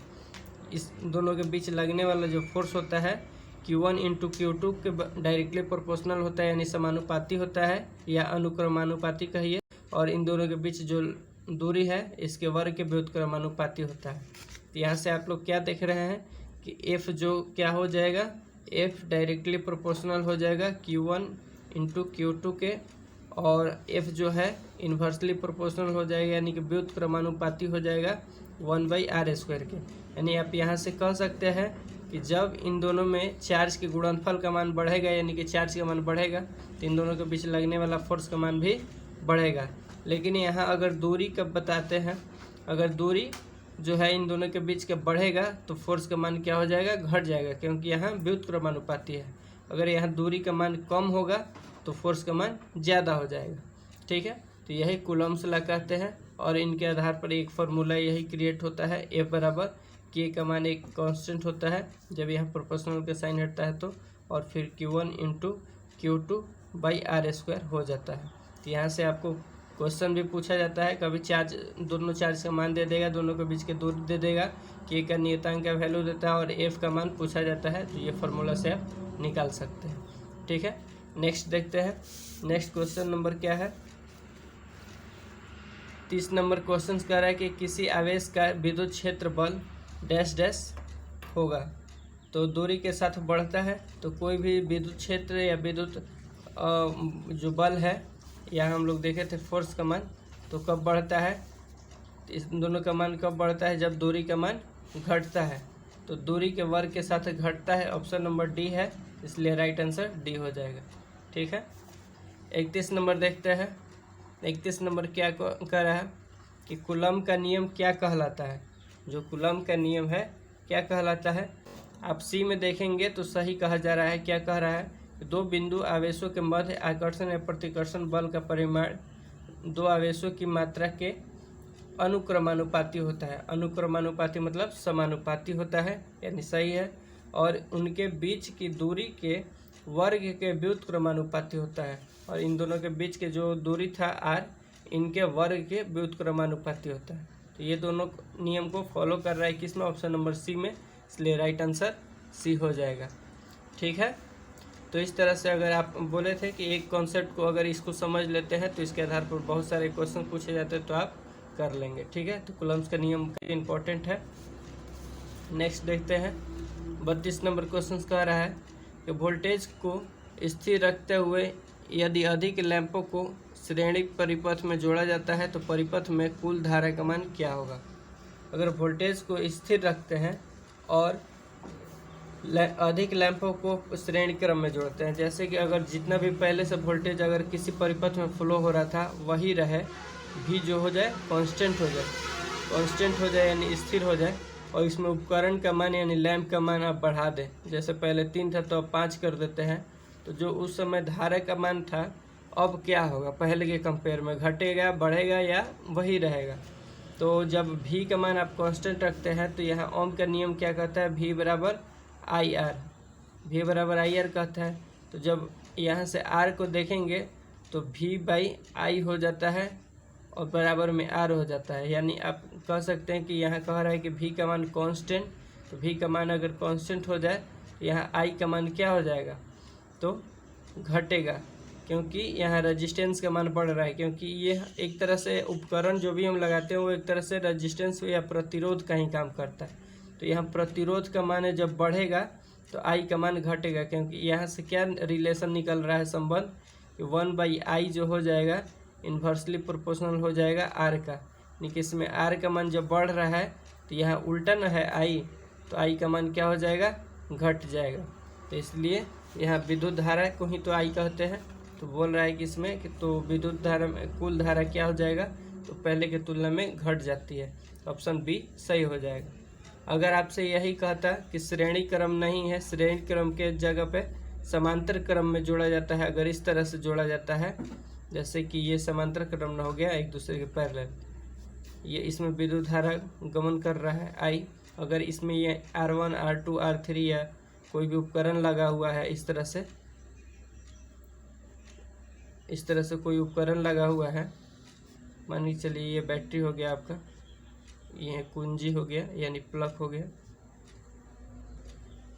A: इस दोनों के बीच लगने वाला जो फोर्स होता है Q1 इंटू Q2 के डायरेक्टली प्रोपोर्शनल होता है, यानी समानुपाती होता है या अनुक्रमानुपाती कहिए, और इन दोनों के बीच जो दूरी है इसके वर्ग के व्युत्क्रमानुपाती होता है। तो यहाँ से आप लोग क्या देख रहे हैं कि F जो क्या हो जाएगा, F डायरेक्टली प्रोपोर्शनल हो जाएगा Q1 इंटू Q2 के, और F जो है इन्वर्सली प्रोपोर्शनल हो जाएगा यानी कि व्युत्क्रमानुपाती हो जाएगा 1/r² के। यानी आप यहाँ से कह सकते हैं कि जब इन दोनों में चार्ज के गुणनफल का मान बढ़ेगा यानी कि चार्ज का मान बढ़ेगा तो इन दोनों के बीच लगने वाला फोर्स का मान भी बढ़ेगा। लेकिन यहाँ अगर दूरी कब बताते हैं, अगर दूरी जो है इन दोनों के बीच का बढ़ेगा तो फोर्स का मान क्या हो जाएगा, घट जाएगा, क्योंकि यहाँ व्युत्क्रमानुपाती है। अगर यहाँ दूरी का मान कम होगा तो फोर्स का मान ज़्यादा हो जाएगा। ठीक है, तो यही कूलम्ब्स लॉ कहते हैं और इनके आधार पर एक फार्मूला यही क्रिएट होता है, F बराबर K का मान एक कांस्टेंट होता है जब यहाँ प्रोपोर्शनल का साइन हटता है तो, और फिर Q1 इंटू Q2/r² हो जाता है। तो यहाँ से आपको क्वेश्चन भी पूछा जाता है, कभी चार्ज दोनों चार्ज का मान दे देगा, दोनों के बीच के दूरी दे देगा, K का नियतांक का वैल्यू देता है और F का मान पूछा जाता है, तो ये फार्मूला से आप निकाल सकते हैं। ठीक है, नेक्स्ट देखते हैं। नेक्स्ट क्वेश्चन नंबर क्या है, 30 नंबर क्वेश्चन कह रहा है कि किसी आवेश का विद्युत क्षेत्र बल डैश डैश होगा, तो दूरी के साथ बढ़ता है। तो कोई भी विद्युत क्षेत्र या विद्युत जो बल है, यहाँ हम लोग देखे थे फोर्स का मान, तो कब बढ़ता है, इस दोनों का मान कब बढ़ता है, जब दूरी का मान घटता है। तो दूरी के वर्ग के साथ घटता है, ऑप्शन नंबर डी है, इसलिए राइट आंसर डी हो जाएगा। ठीक है, 31 नंबर देखते हैं। 31 नंबर क्या कह रहा है कि कूलम्ब का नियम क्या कहलाता है। जो कूलम्ब का नियम है क्या कहलाता है, आप सी में देखेंगे तो सही कहा जा रहा है। क्या कह रहा है कि दो बिंदु आवेशों के मध्य आकर्षण या प्रतिकर्षण बल का परिमाण दो आवेशों की मात्रा के अनुक्रमानुपाती होता है। अनुक्रमानुपाती मतलब समानुपाती होता है, यानी सही है, और उनके बीच की दूरी के वर्ग के व्युत्क्रमानुपाती होता है, और इन दोनों के बीच के जो दूरी था r, इनके वर्ग के व्युत्क्रमानुपाती होता है। तो ये दोनों नियम को फॉलो कर रहा है किसमें, ऑप्शन नंबर सी में, इसलिए राइट आंसर सी हो जाएगा। ठीक है, तो इस तरह से अगर आप बोले थे कि एक कॉन्सेप्ट को अगर इसको समझ लेते हैं तो इसके आधार पर बहुत सारे क्वेश्चन पूछे जाते हैं तो आप कर लेंगे। ठीक है, तो कूलम्ब्स का नियम इम्पोर्टेंट है। नेक्स्ट देखते हैं, 32 नंबर क्वेश्चन कह रहा है कि वोल्टेज को स्थिर रखते हुए यदि अधिक लैंपों को श्रेणी परिपथ में जोड़ा जाता है तो परिपथ में कुल धारा का मान क्या होगा। अगर वोल्टेज को स्थिर रखते हैं और अधिक लैंपों को श्रेणी क्रम में जोड़ते हैं, जैसे कि अगर जितना भी पहले से वोल्टेज अगर किसी परिपथ में फ्लो हो रहा था वही रहे, भी जो हो जाए कांस्टेंट हो जाए यानी स्थिर हो जाए, और इसमें उपकरण का मान यानी लैंप का मान आप बढ़ा दें, जैसे पहले 3 था तो अब 5 कर देते हैं, तो जो उस समय धारा का मान था अब क्या होगा, पहले के कंपेयर में घटेगा, बढ़ेगा या वही रहेगा। तो जब V का मान आप कांस्टेंट रखते हैं तो यहाँ ओम का नियम क्या कहता है, V बराबर आई आर कहता है। तो जब यहाँ से R को देखेंगे तो V/I हो जाता है और बराबर में R हो जाता है, यानी आप कह सकते हैं कि यहाँ कह रहा है कि V का मान कांस्टेंट, तो V का मान अगर कांस्टेंट हो जाए तो यहाँ I का मान क्या हो जाएगा, तो घटेगा, क्योंकि यहाँ रेजिस्टेंस का मान बढ़ रहा है, क्योंकि ये एक तरह से उपकरण जो भी हम लगाते हैं वो एक तरह से रेजिस्टेंस या प्रतिरोध का ही काम करता है। तो यहाँ प्रतिरोध का मान जब बढ़ेगा तो I का मान घटेगा, क्योंकि यहाँ से क्या रिलेशन निकल रहा है, संबंध, 1/I जो हो जाएगा इन्वर्सली प्रोपोर्शनल हो जाएगा R का, यानी कि इसमें R का मान जब बढ़ रहा है तो यहाँ उल्टा न है I, तो I का मान क्या हो जाएगा, घट जाएगा। तो इसलिए यहाँ विद्युत धारा को ही तो I कहते हैं। तो बोल रहा है कि इसमें कि तो विद्युत धारा में कुल धारा क्या हो जाएगा, तो पहले की तुलना में घट जाती है, ऑप्शन बी सही हो जाएगा। अगर आपसे यही कहता कि श्रेणी क्रम नहीं है, श्रेणी क्रम के जगह पे समांतर क्रम में जोड़ा जाता है, अगर इस तरह से जोड़ा जाता है जैसे कि ये समांतर क्रम न हो गया एक दूसरे के पैरेलल, ये इसमें विद्युत धारा गमन कर रहा है I, अगर इसमें ये R1 R2 R3 या कोई भी उपकरण लगा हुआ है इस तरह से, इस तरह से कोई उपकरण लगा हुआ है, मानिए चलिए ये बैटरी हो गया आपका, ये कुंजी हो गया यानी प्लग हो गया,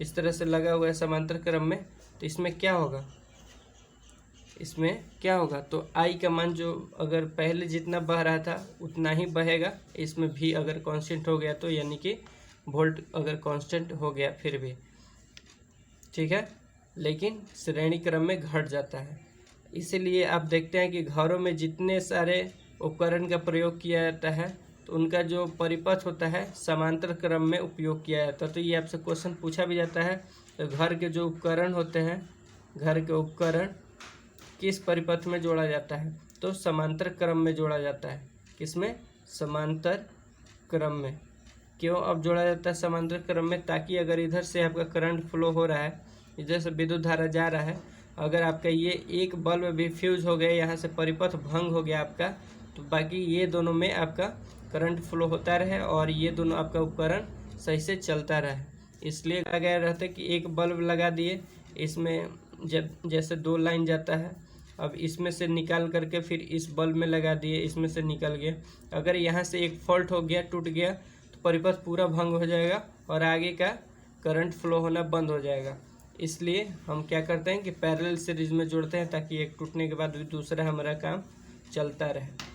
A: इस तरह से लगा हुआ है समांतर क्रम में। तो इसमें क्या होगा, इसमें क्या होगा, तो आई का मान जो अगर पहले जितना बह रहा था उतना ही बहेगा। इसमें भी अगर कांस्टेंट हो गया तो यानी कि वोल्ट अगर कांस्टेंट हो गया फिर भी ठीक है, लेकिन श्रेणी क्रम में घट जाता है। इसीलिए आप देखते हैं कि घरों में जितने सारे उपकरण का प्रयोग किया जाता है तो उनका जो परिपथ होता है समांतर क्रम में उपयोग किया जाता है। तो ये आपसे क्वेश्चन पूछा भी जाता है, तो घर के जो उपकरण होते हैं, घर के उपकरण किस परिपथ में जोड़ा जाता है, तो समांतर क्रम में जोड़ा जाता है। किसमें, समांतर क्रम में। क्यों अब जोड़ा जाता है समांतर क्रम में, ताकि अगर इधर से आपका करंट फ्लो हो रहा है, इधर से विद्युत धारा जा रहा है, अगर आपका ये एक बल्ब भी फ्यूज हो गया, यहाँ से परिपथ भंग हो गया आपका, तो बाकी ये दोनों में आपका करंट फ्लो होता रहे और ये दोनों आपका उपकरण सही से चलता रहे। इसलिए कहा गया रहता है कि एक बल्ब लगा दिए, इसमें जब जैसे 2 लाइन जाता है, अब इसमें से निकाल करके फिर इस बल्ब में लगा दिए, इसमें से निकल गया। अगर यहाँ से एक फॉल्ट हो गया, टूट गया, तो परिपथ पूरा भंग हो जाएगा और आगे का करंट फ्लो होना बंद हो जाएगा। इसलिए हम क्या करते हैं कि पैरेलल सीरीज में जोड़ते हैं, ताकि एक टूटने के बाद भी दूसरा हमारा काम चलता रहे।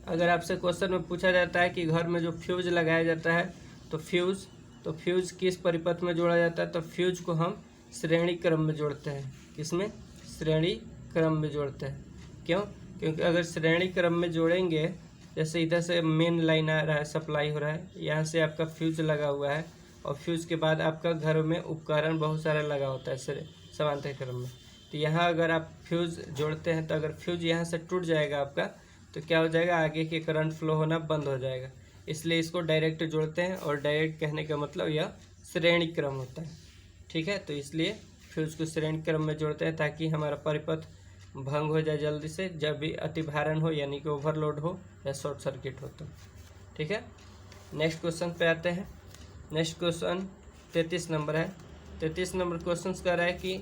A: अगर आपसे क्वेश्चन में पूछा जाता है कि घर में जो फ्यूज लगाया जाता है, तो फ्यूज किस परिपथ में जोड़ा जाता है, तो फ्यूज को हम श्रेणी क्रम में जोड़ते हैं। किसमें, श्रेणी क्रम में जोड़ते हैं। क्यों, क्योंकि अगर श्रेणी क्रम में जोड़ेंगे, जैसे इधर से मेन लाइन आ रहा है, सप्लाई हो रहा है, यहाँ से आपका फ्यूज लगा हुआ है और फ्यूज के बाद आपका घर में उपकरण बहुत सारा लगा होता है समांतर क्रम में। तो यहाँ अगर आप फ्यूज जोड़ते हैं, तो अगर फ्यूज यहाँ से टूट जाएगा आपका, तो क्या हो जाएगा, आगे के करंट फ्लो होना बंद हो जाएगा। इसलिए इसको डायरेक्ट जोड़ते हैं, और डायरेक्ट कहने का मतलब यह श्रेणी क्रम होता है। ठीक है, तो इसलिए फ्यूज को श्रेणी क्रम में जोड़ते हैं, ताकि हमारा परिपथ भंग हो जाए जल्दी से, जब भी अतिभारण हो यानी कि ओवरलोड हो या शॉर्ट सर्किट हो तो। ठीक है, नेक्स्ट क्वेश्चन पे आते हैं। नेक्स्ट क्वेश्चन 33 नंबर है। 33 नंबर क्वेश्चन कह रहा है कि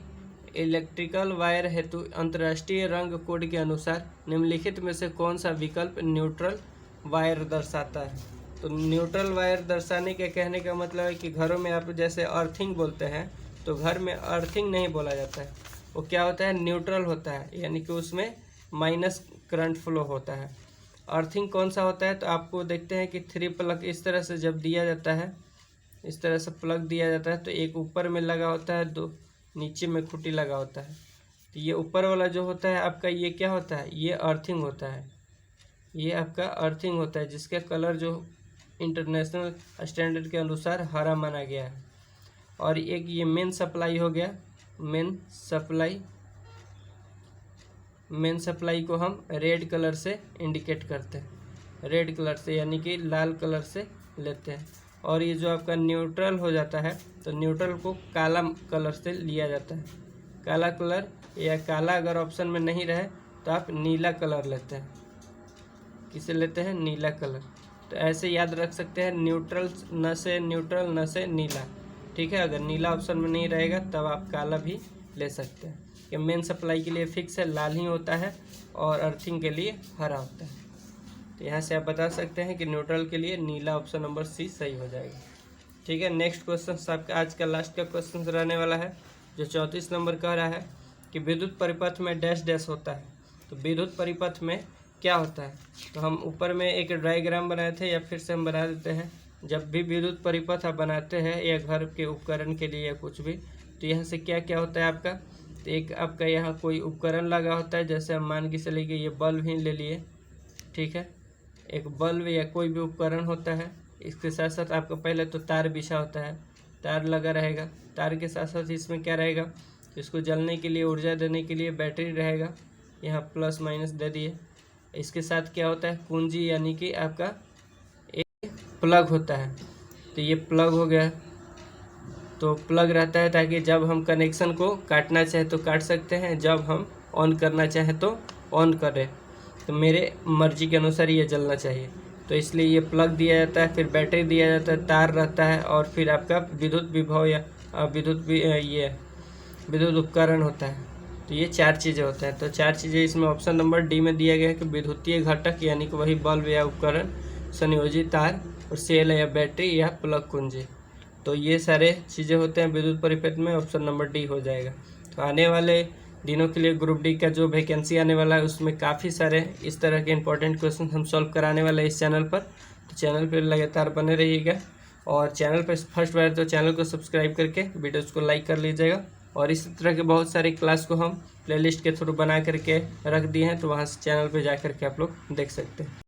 A: इलेक्ट्रिकल वायर हेतु अंतर्राष्ट्रीय रंग कोड के अनुसार निम्नलिखित में से कौन सा विकल्प न्यूट्रल वायर दर्शाता है। तो न्यूट्रल वायर दर्शाने के कहने का मतलब है कि घरों में आप जैसे अर्थिंग बोलते हैं, तो घर में अर्थिंग नहीं बोला जाता है, वो क्या होता है, न्यूट्रल होता है, यानी कि उसमें माइनस करंट फ्लो होता है। अर्थिंग कौन सा होता है, तो आपको देखते हैं कि 3 प्लग इस तरह से जब दिया जाता है, इस तरह से प्लग दिया जाता है, तो एक ऊपर में लगा होता है, 2 नीचे में खूंटी लगा होता है। तो ये ऊपर वाला जो होता है आपका, ये क्या होता है, ये अर्थिंग होता है, ये आपका अर्थिंग होता है, जिसका कलर जो इंटरनेशनल स्टैंडर्ड के अनुसार हरा माना गया है। और एक ये मेन सप्लाई हो गया, मेन सप्लाई को हम रेड कलर से इंडिकेट करते हैं, रेड कलर से यानी कि लाल कलर से लेते हैं। और ये जो आपका न्यूट्रल हो जाता है, तो न्यूट्रल को काला कलर से लिया जाता है। काला कलर या काला अगर ऑप्शन में नहीं रहे तो आप नीला कलर लेते हैं। किसे लेते हैं, नीला कलर। तो ऐसे याद रख सकते हैं, न्यूट्रल न से न्यूट्रल, न से नीला। ठीक है, अगर नीला ऑप्शन में नहीं रहेगा तब आप काला भी ले सकते हैं। कि मेन सप्लाई के लिए फिक्स है, लाल ही होता है, और अर्थिंग के लिए हरा होता है। तो यहाँ से आप बता सकते हैं कि न्यूट्रल के लिए नीला ऑप्शन नंबर सी सही हो जाएगा। ठीक है, नेक्स्ट क्वेश्चन आपका आज का लास्ट का क्वेश्चन रहने वाला है, जो 34 नंबर कह रहा है कि विद्युत परिपथ में डैश डैश होता है। तो विद्युत परिपथ में क्या होता है, तो हम ऊपर में एक डायग्राम बनाए थे, या फिर से हम बना देते हैं। जब भी विद्युत परिपथ आप बनाते हैं या घर के उपकरण के लिए या कुछ भी, तो यहाँ से क्या क्या होता है आपका, तो एक आपका यहाँ कोई उपकरण लगा होता है, जैसे हम मान के चले गए ये बल्ब ही ले लिए। ठीक है, एक बल्ब या कोई भी उपकरण होता है, इसके साथ साथ आपका पहले तो तार बिछा होता है, तार लगा रहेगा। तार के साथ साथ इसमें क्या रहेगा, इसको जलने के लिए, ऊर्जा देने के लिए बैटरी रहेगा, यहाँ प्लस माइनस दे दिए। इसके साथ क्या होता है, कुंजी यानी कि आपका एक प्लग होता है। तो ये प्लग हो गया, तो प्लग रहता है ताकि जब हम कनेक्शन को काटना चाहें तो काट सकते हैं, जब हम ऑन करना चाहें तो ऑन करें। तो मेरे मर्जी के अनुसार ये जलना चाहिए, तो इसलिए ये प्लग दिया जाता है, फिर बैटरी दिया जाता है, तार रहता है, और फिर आपका विद्युत विभव या विद्युत उपकरण होता है। तो ये 4 चीज़ें होते हैं। तो 4 चीज़ें इसमें ऑप्शन नंबर डी में दिया गया है कि विद्युतीय घटक यानी कि वही बल्ब या उपकरण, संयोजी तार और सेल या बैटरी या प्लग कुंजी। तो ये सारे चीज़ें होते हैं विद्युत परिपथ में, ऑप्शन नंबर डी हो जाएगा। तो आने वाले दिनों के लिए ग्रुप डी का जो वैकेंसी आने वाला है उसमें काफ़ी सारे इस तरह के इंपॉर्टेंट क्वेश्चन हम सॉल्व कराने वाले हैं इस चैनल पर। तो चैनल पर लगातार बने रहिएगा और चैनल पर फर्स्ट बार तो चैनल को सब्सक्राइब करके वीडियोज़ को लाइक कर लीजिएगा। और इस तरह के बहुत सारी क्लास को हम प्लेलिस्ट के थ्रू बना करके रख दिए हैं, तो वहाँ से चैनल पे जा करके आप लोग देख सकते हैं।